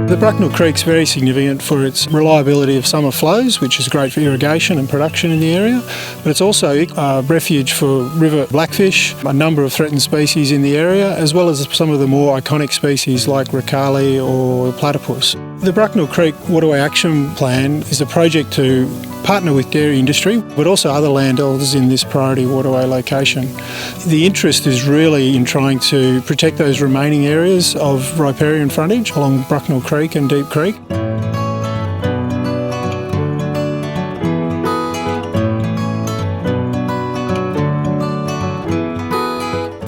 The Brucknell Creek's very significant for its reliability of summer flows, which is great for irrigation and production in the area, but it's also a refuge for river blackfish, a number of threatened species in the area, as well as some of the more iconic species like ricali or platypus. The Brucknell Creek Waterway Action Plan is a project to partner with dairy industry, but also other landholders in this priority waterway location. The interest is really in trying to protect those remaining areas of riparian frontage along Brucknell Creek and Deep Creek.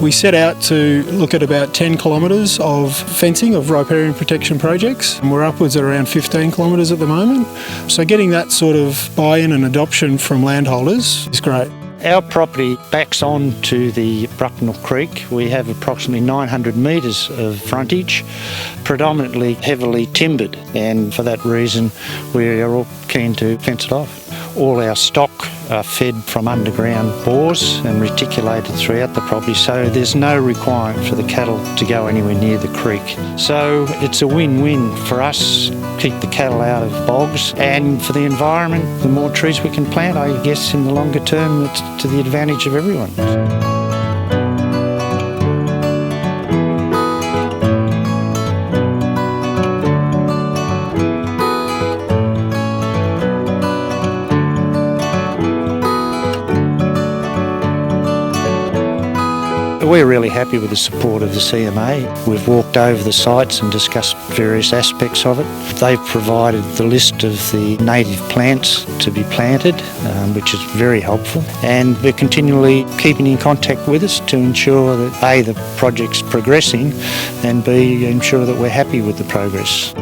We set out to look at about 10 kilometres of fencing of riparian protection projects, and we're upwards at around 15 kilometres at the moment. So getting that sort of buy-in and adoption from landholders is great. Our property backs on to the Brucknell Creek. We have approximately 900 metres of frontage, predominantly heavily timbered, and for that reason we are all keen to fence it off. All our stock are fed from underground bores and reticulated throughout the property, so there's no requirement for the cattle to go anywhere near the creek. So it's a win-win for us, keep the cattle out of bogs, and for the environment, the more trees we can plant, I guess in the longer term, it's to the advantage of everyone. We're really happy with the support of the CMA. We've walked over the sites and discussed various aspects of it. They've provided the list of the native plants to be planted, which is very helpful. And they're continually keeping in contact with us to ensure that A, the project's progressing, and B, ensure that we're happy with the progress.